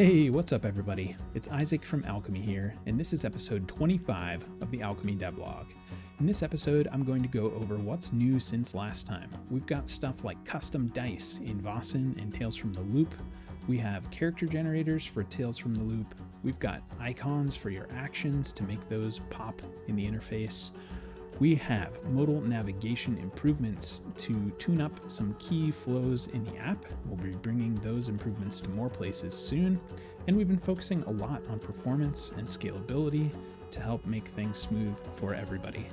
Hey, what's up everybody? It's Isaac from Alchemy here, and this is episode 25 of the Alchemy Devlog. In this episode, I'm going to go over what's new since last time. We've got stuff like custom dice in Vaesen and Tales from the Loop. We have character generators for Tales from the Loop. We've got icons for your actions to make those pop in the interface. We have modal navigation improvements to tune up some key flows in the app. We'll be bringing those improvements to more places soon. And we've been focusing a lot on performance and scalability to help make things smooth for everybody.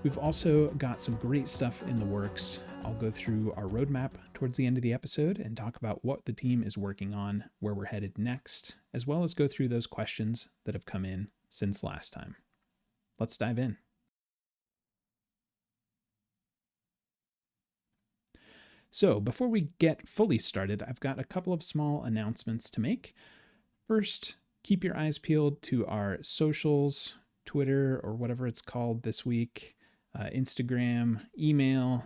We've also got some great stuff in the works. I'll go through our roadmap towards the end of the episode and talk about what the team is working on, where we're headed next, as well as go through those questions that have come in since last time. Let's dive in. So before we get fully started, I've got a couple of small announcements to make. First, keep your eyes peeled to our socials, Twitter, or whatever it's called this week, Instagram, email,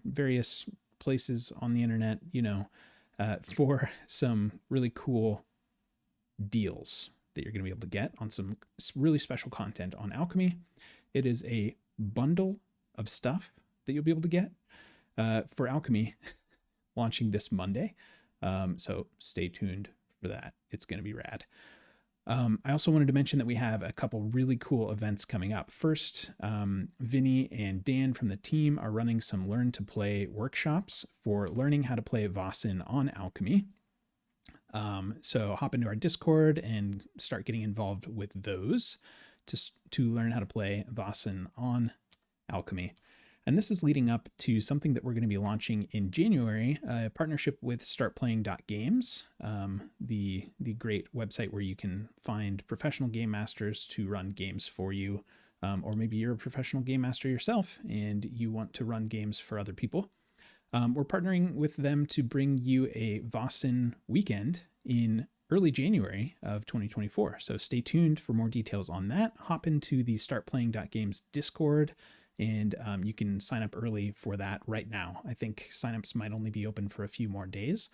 various places on the internet, for some really cool deals that you're going to be able to get on some really special content on Alchemy. It is a bundle of stuff that you'll be able to get for Alchemy launching this Monday. So stay tuned for that. It's going to be rad. I also wanted to mention that we have a couple really cool events coming up. First, Vinny and Dan from the team are running some Learn to Play workshops for learning how to play Vaesen on Alchemy. So hop into our Discord and start getting involved with those to learn how to play Vaesen on Alchemy. And this is leading up to something that we're going to be launching in January, a partnership with startplaying.games, the great website where you can find professional game masters to run games for you. Or maybe you're a professional game master yourself and you want to run games for other people. We're partnering with them to bring you a Vaesen weekend in early January of 2024. So stay tuned for more details on that. Hop into the startplaying.games Discord. And you can sign up early for that right now. I think signups might only be open for a few more days.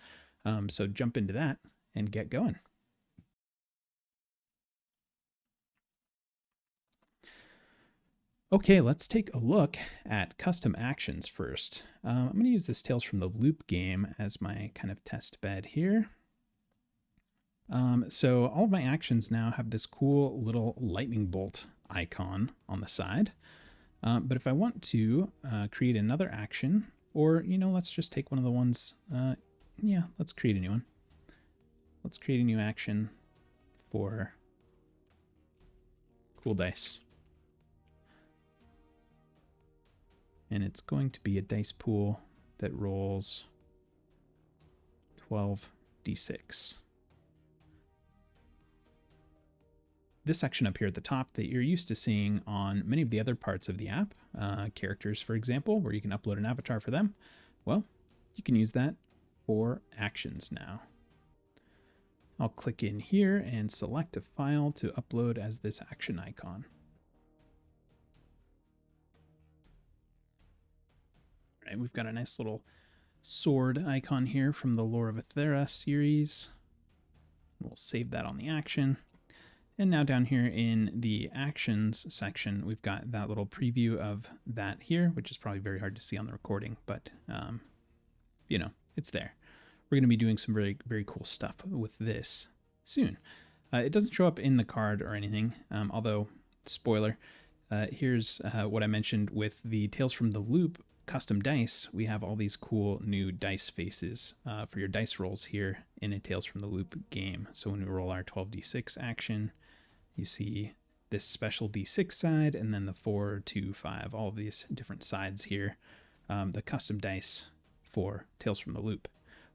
So jump into that and get going. Okay, let's take a look at custom actions first. I'm going to use this Tales from the Loop game as my kind of test bed here. So all of my actions now have this cool little lightning bolt icon on the side. But if I want to create another action, or, let's just take one of the ones, let's create a new one. Let's create a new action for cool dice. And it's going to be a dice pool that rolls 12d6. This section up here at the top that you're used to seeing on many of the other parts of the app, characters, for example, where you can upload an avatar for them, well, you can use that for actions now. I'll click in here and select a file to upload as this action icon. All right, we've got a nice little sword icon here from the Lore of Aethera series. We'll save that on the action. And now down here in the actions section, we've got that little preview of that here, which is probably very hard to see on the recording, but it's there. We're going to be doing some very, very cool stuff with this soon. It doesn't show up in the card or anything, although, spoiler, here's what I mentioned with the Tales from the Loop custom dice. We have all these cool new dice faces for your dice rolls here in a Tales from the Loop game. So when we roll our 12d6 action, you see this special d6 side, and then the 4, 2, 5, all of these different sides here, the custom dice for Tales from the Loop.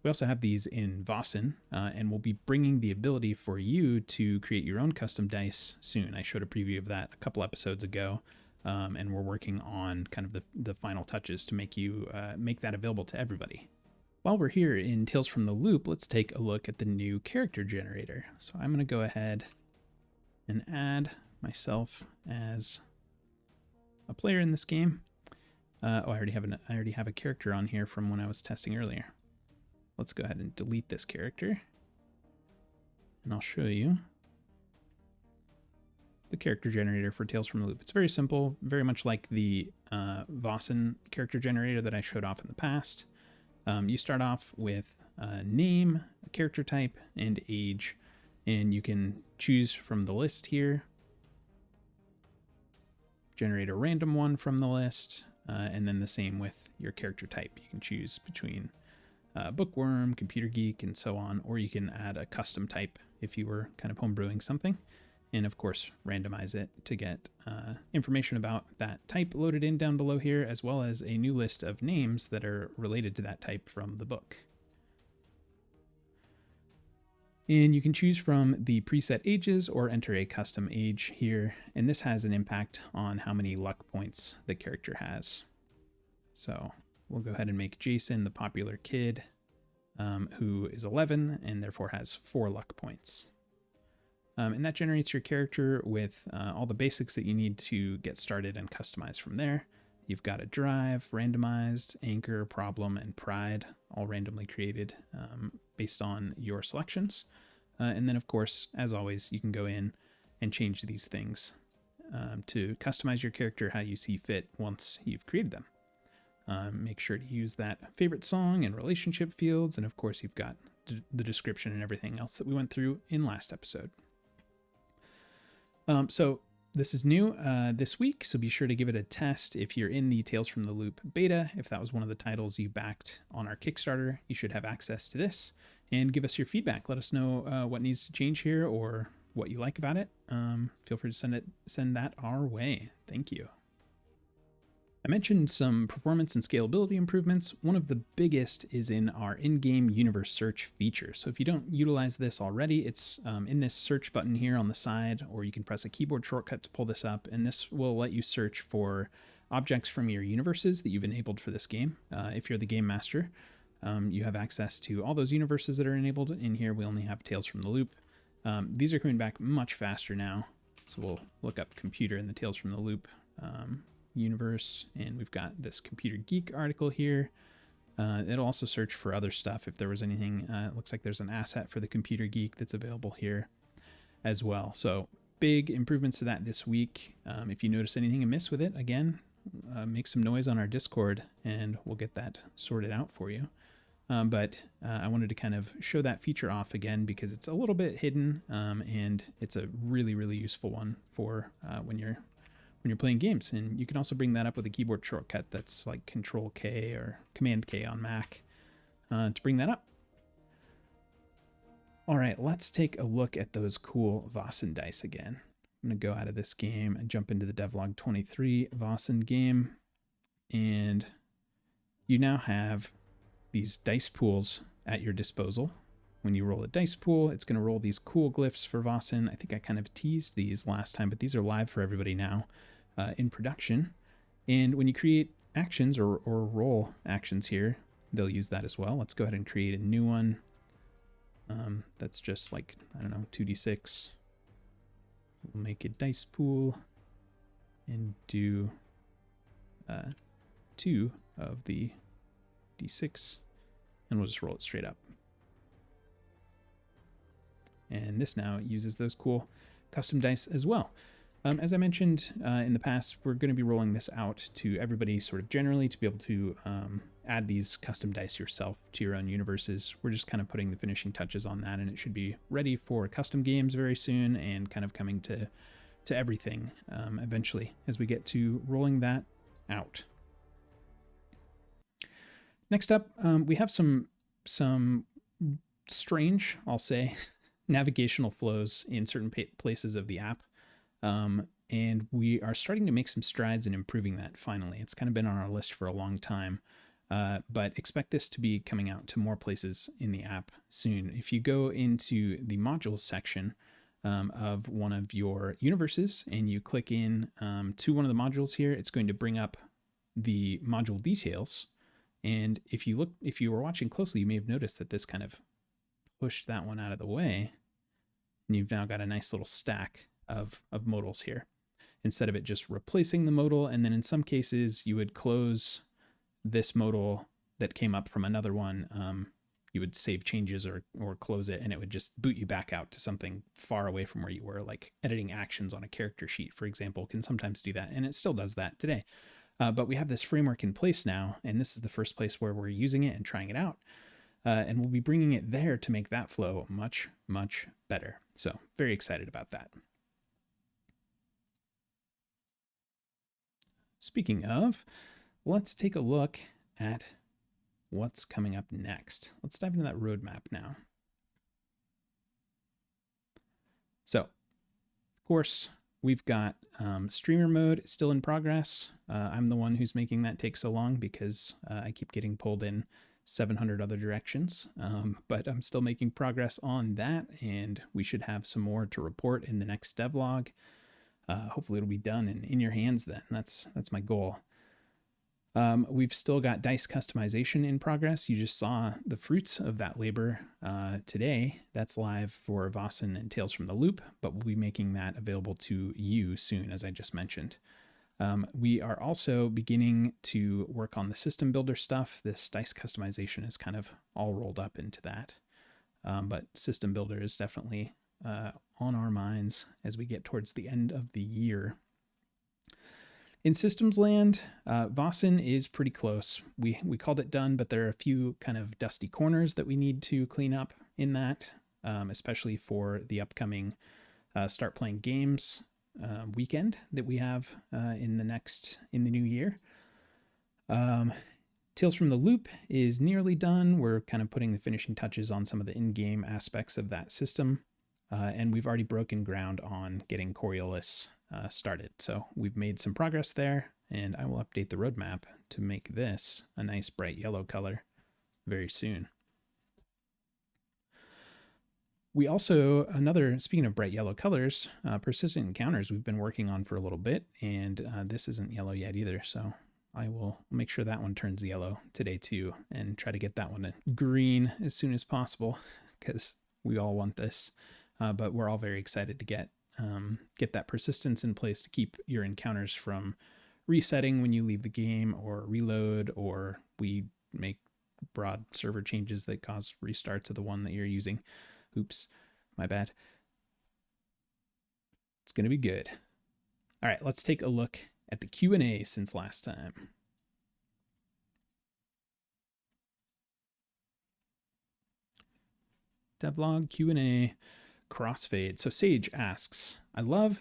We also have these in Vaesen, and we'll be bringing the ability for you to create your own custom dice soon. I showed a preview of that a couple episodes ago, and we're working on kind of the final touches to make that available to everybody. While we're here in Tales from the Loop, let's take a look at the new character generator. So I'm going to go ahead and add myself as a player in this game. I already have a character on here from when I was testing earlier. Let's go ahead and delete this character. and I'll show you the character generator for Tales from the Loop. It's very simple, very much like the Vaesen character generator that I showed off in the past. You start off with a name, a character type, and age, and you can choose from the list here, generate a random one from the list, and then the same with your character type. You can choose between bookworm, computer geek, and so on, or you can add a custom type if you were kind of homebrewing something, and of course randomize it to get information about that type loaded in down below here, as well as a new list of names that are related to that type from the book. And you can choose from the preset ages or enter a custom age here, and this has an impact on how many luck points the character has. So we'll go ahead and make Jason the popular kid, who is 11 and therefore has 4 luck points. And that generates your character with all the basics that you need to get started and customize from there. You've got a drive, randomized, anchor, problem, and pride, all randomly created based on your selections. And then, of course, as always, you can go in and change these things to customize your character how you see fit once you've created them. Make sure to use that favorite song and relationship fields. And of course, you've got the description and everything else that we went through in last episode. So this is new this week, so be sure to give it a test if you're in the Tales from the Loop beta. If that was one of the titles you backed on our Kickstarter, you should have access to this, and give us your feedback. Let us know what needs to change here or what you like about it. Feel free to send that our way. Thank you. I mentioned some performance and scalability improvements. One of the biggest is in our in-game universe search feature. So if you don't utilize this already, it's in this search button here on the side, or you can press a keyboard shortcut to pull this up, and this will let you search for objects from your universes that you've enabled for this game. If you're the game master, you have access to all those universes that are enabled. In here, we only have Tales from the Loop. These are coming back much faster now. So we'll look up computer in the Tales from the Loop universe, and we've got this computer geek article here. It'll also search for other stuff if there was anything. It looks like there's an asset for the computer geek that's available here as well. So big improvements to that this week. If you notice anything amiss with it, again, make some noise on our Discord and we'll get that sorted out for you. But I wanted to kind of show that feature off again because it's a little bit hidden, and it's a really, really useful one for when you're playing games. And you can also bring that up with a keyboard shortcut that's like Control K or Command K on Mac to bring that up. All right, let's take a look at those cool Vaesen dice again. I'm going to go out of this game and jump into the Devlog 23 Vaesen game. And you now have these dice pools at your disposal. When you roll a dice pool, it's going to roll these cool glyphs for Vaesen. I think I kind of teased these last time, but these are live for everybody now in production. And when you create actions or roll actions here, they'll use that as well. Let's go ahead and create a new one. That's just like, I don't know, 2d6. We'll make a dice pool and do 2 of the d6, and we'll just roll it straight up. And this now uses those cool custom dice as well. As I mentioned in the past, we're going to be rolling this out to everybody sort of generally to be able to add these custom dice yourself to your own universes. We're just kind of putting the finishing touches on that, and it should be ready for custom games very soon and kind of coming to everything eventually as we get to rolling that out. Next up, we have some strange, I'll say, navigational flows in certain places of the app. And we are starting to make some strides in improving that finally. It's kind of been on our list for a long time, but expect this to be coming out to more places in the app soon. If you go into the modules section of one of your universes and you click in to one of the modules here, it's going to bring up the module details. And if you were watching closely, you may have noticed that this kind of pushed that one out of the way. And you've now got a nice little stack of modals here, instead of it just replacing the modal. And then in some cases you would close this modal that came up from another one. You you would save changes or close it, and it would just boot you back out to something far away from where you were. Like editing actions on a character sheet, for example, can sometimes do that, and it still does that today. But we have this framework in place now, and this is the first place where we're using it and trying it out. And we'll be bringing it there to make that flow much, much better. So very excited about that. Speaking of, let's take a look at what's coming up next. Let's dive into that roadmap now. So, of course, we've got streamer mode still in progress. I'm the one who's making that take so long because I keep getting pulled in 700 other directions, but I'm still making progress on that, and we should have some more to report in the next devlog. Hopefully it'll be done and in your hands then. That's my goal. We've still got dice customization in progress. You just saw the fruits of that labor today. That's live for Vaesen and Tales from the Loop, but we'll be making that available to you soon, as I just mentioned. We are also beginning to work on the system builder stuff. This dice customization is kind of all rolled up into that. But system builder is definitely on our minds as we get towards the end of the year. In systems land, Vaesen is pretty close. We called it done, but there are a few kind of dusty corners that we need to clean up in that, especially for the upcoming Start Playing Games weekend that we have in the new year. Tales from the Loop is nearly done. We're kind of putting the finishing touches on some of the in-game aspects of that system. And we've already broken ground on getting Coriolis started. So we've made some progress there, and I will update the roadmap to make this a nice bright yellow color very soon. We also, speaking of bright yellow colors, persistent encounters we've been working on for a little bit, and this isn't yellow yet either, so I will make sure that one turns yellow today too, and try to get that one to green as soon as possible, because we all want this. But we're all very excited to get that persistence in place to keep your encounters from resetting when you leave the game or reload, or we make broad server changes that cause restarts of the one that you're using. Oops, my bad. It's going to be good. All right, let's take a look at the Q&A since last time. Devlog Q&A. Crossfade. So Sage asks, I love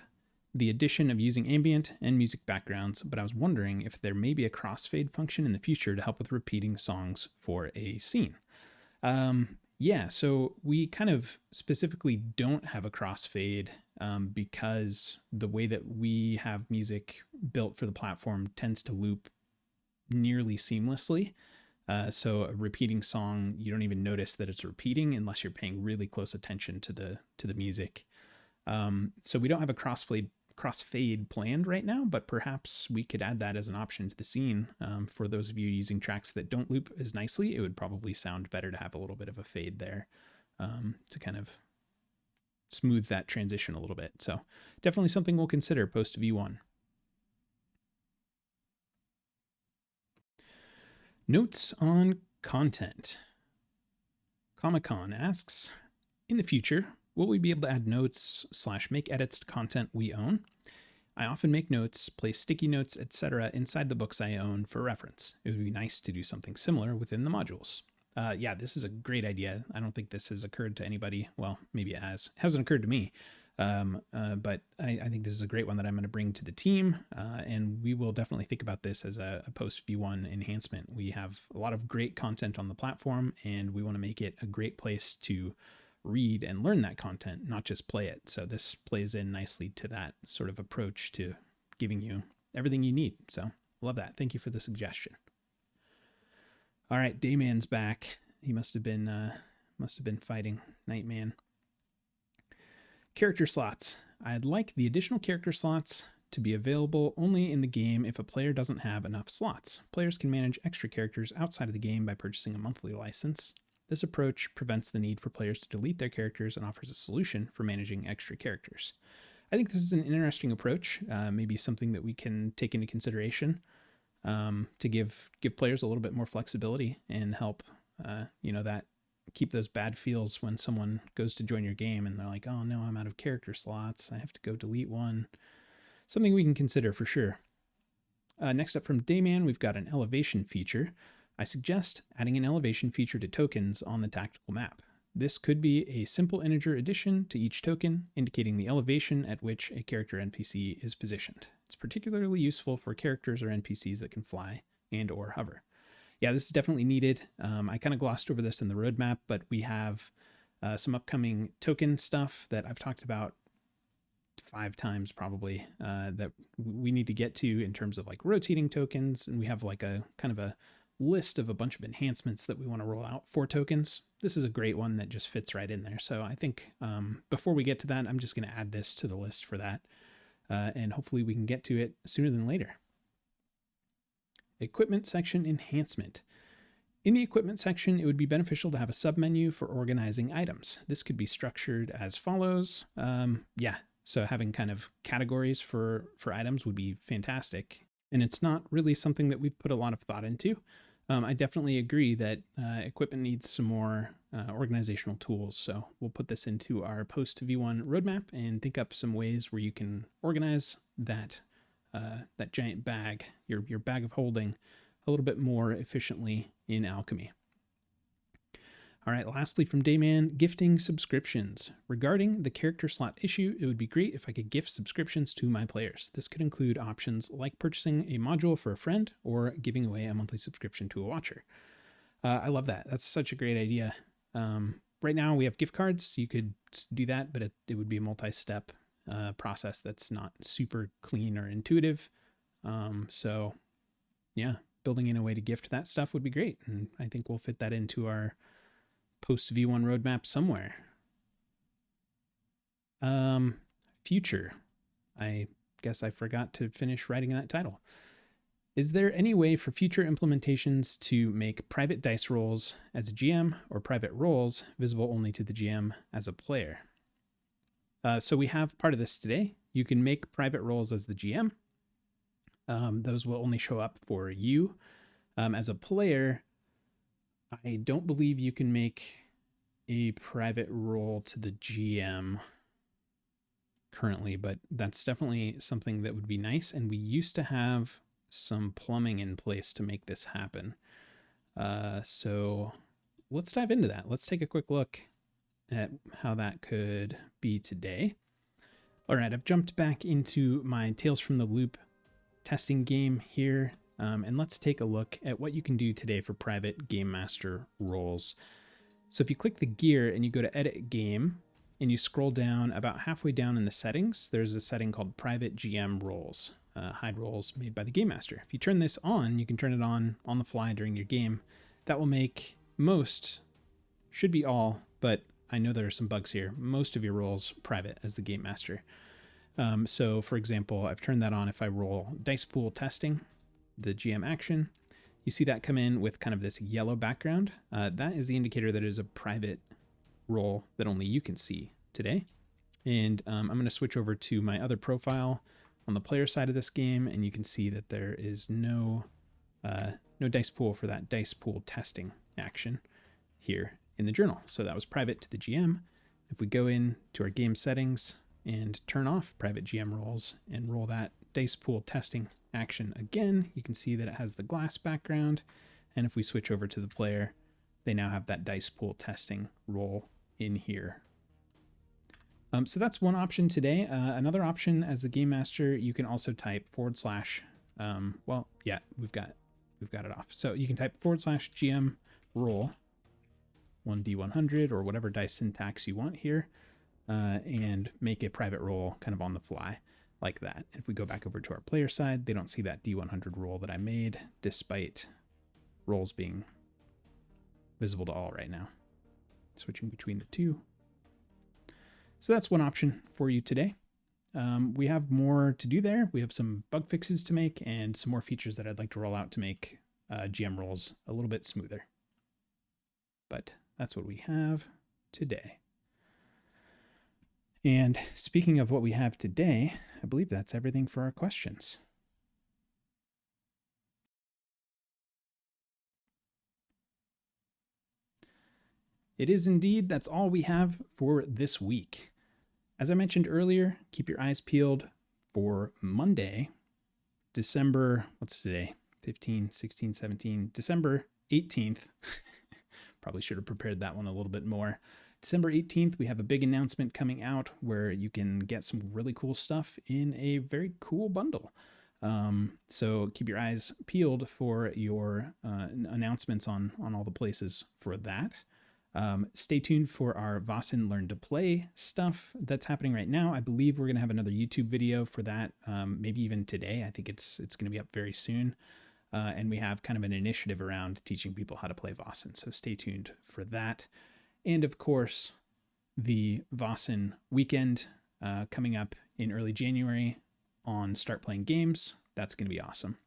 the addition of using ambient and music backgrounds, but I was wondering if there may be a crossfade function in the future to help with repeating songs for a scene. Yeah, so we kind of specifically don't have a crossfade because the way that we have music built for the platform tends to loop nearly seamlessly. So a repeating song, you don't even notice that it's repeating unless you're paying really close attention to the music. So we don't have a crossfade planned right now, but perhaps we could add that as an option to the scene. For those of you using tracks that don't loop as nicely, it would probably sound better to have a little bit of a fade there to kind of smooth that transition a little bit. So definitely something we'll consider post V1. Notes on content. Comic-Con asks, in the future, will we be able to add notes / make edits to content we own? I often make notes, place sticky notes, etc. inside the books I own for reference. It would be nice to do something similar within the modules. Yeah, this is a great idea. I don't think this has occurred to anybody. Well, maybe it has. It hasn't occurred to me. But I think this is a great one that I'm going to bring to the team, and we will definitely think about this as a post V1 enhancement. We have a lot of great content on the platform, and we want to make it a great place to read and learn that content, not just play it. So this plays in nicely to that sort of approach to giving you everything you need. So love that. Thank you for the suggestion. All right, Dayman's back. He must have been fighting Nightman. Character slots. I'd like the additional character slots to be available only in the game if a player doesn't have enough slots. Players can manage extra characters outside of the game by purchasing a monthly license. This approach prevents the need for players to delete their characters and offers a solution for managing extra characters. I think this is an interesting approach, maybe something that we can take into consideration to give players a little bit more flexibility and help that keep those bad feels when someone goes to join your game and they're like, oh no, I'm out of character slots. I have to go delete one. Something we can consider for sure. Next up from Dayman, we've got an elevation feature. I suggest adding an elevation feature to tokens on the tactical map. This could be a simple integer addition to each token, indicating the elevation at which a character NPC is positioned. It's particularly useful for characters or NPCs that can fly and or hover. Yeah, this is definitely needed. I kind of glossed over this in the roadmap, but we have some upcoming token stuff that I've talked about 5 times probably that we need to get to in terms of like rotating tokens. And we have like a kind of a list of a bunch of enhancements that we want to roll out for tokens. This is a great one that just fits right in there. So I think before we get to that, I'm just going to add this to the list for that. And hopefully we can get to it sooner than later. Equipment section enhancement. In the equipment section, it would be beneficial to have a submenu for organizing items. This could be structured as follows. So having kind of categories for items would be fantastic. And it's not really something that we've put a lot of thought into. I definitely agree that equipment needs some more organizational tools. So we'll put this into our post V1 roadmap and think up some ways where you can organize that giant bag, your bag of holding, a little bit more efficiently in Alchemy. All right, lastly from Dayman, gifting subscriptions. Regarding the character slot issue, it would be great if I could gift subscriptions to my players. This could include options like purchasing a module for a friend or giving away a monthly subscription to a watcher. I love that. That's such a great idea. Right now we have gift cards. You could do that, but it would be a multi-step process that's not super clean or intuitive. So yeah, building in a way to gift that stuff would be great. And I think we'll fit that into our post V1 roadmap somewhere. Future. I guess I forgot to finish writing that title. Is there any way for future implementations to make private dice rolls as a GM or private rolls visible only to the GM as a player? So we have part of this today. You can make private rolls as the GM. Those will only show up for you. As a player, I don't believe you can make a private roll to the GM currently, but that's definitely something that would be nice. And we used to have some plumbing in place to make this happen. So let's dive into that. Let's take a quick look at how that could be today. All right, I've jumped back into my Tales from the Loop testing game here. And let's take a look at what you can do today for private Game Master roles. So if you click the gear and you go to Edit Game and you scroll down about halfway down in the settings, there's a setting called Private GM Roles, hide roles made by the Game Master. If you turn this on, you can turn it on the fly during your game. That will make most, should be all, but I know there are some bugs here, most of your roles private as the Game Master. So for example, I've turned that on. If I roll Dice Pool Testing, the GM action, you see that come in with kind of this yellow background. That is the indicator that it is a private role that only you can see today. And I'm going to switch over to my other profile on the player side of this game, and you can see that there is no dice pool for that dice pool testing action here in the journal. So that was private to the GM. If we go in to our game settings and turn off private GM roles and roll that dice pool testing action again, you can see that it has the glass background. And if we switch over to the player, they now have that dice pool testing role in here. So that's one option today. Another option as the Game Master, you can also type /, we've got it off. So you can type /GM roll 1d100 or whatever dice syntax you want here, and make a private roll kind of on the fly like that. If we go back over to our player side, they don't see that D100 roll that I made, despite rolls being visible to all right now. Switching between the two. So that's one option for you today. We have more to do there. We have some bug fixes to make and some more features that I'd like to roll out to make GM rolls a little bit smoother. But that's what we have today. And speaking of what we have today, I believe that's everything for our questions. It is indeed. That's all we have for this week. As I mentioned earlier, keep your eyes peeled for Monday, December, what's today? 15, 16, 17, December 18th. Probably should have prepared that one a little bit more. December 18th, we have a big announcement coming out where you can get some really cool stuff in a very cool bundle. So keep your eyes peeled for your announcements on all the places for that. Stay tuned for our Vaesen Learn to Play stuff that's happening right now. I believe we're going to have another YouTube video for that, maybe even today. I think it's going to be up very soon. And we have kind of an initiative around teaching people how to play Vaesen. So stay tuned for that. And of course, the Vaesen weekend coming up in early January on Start Playing Games. That's going to be awesome.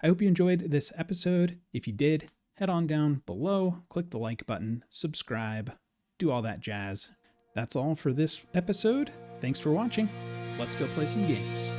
I hope you enjoyed this episode. If you did, head on down below, click the like button, subscribe, do all that jazz. That's all for this episode. Thanks for watching. Let's go play some games.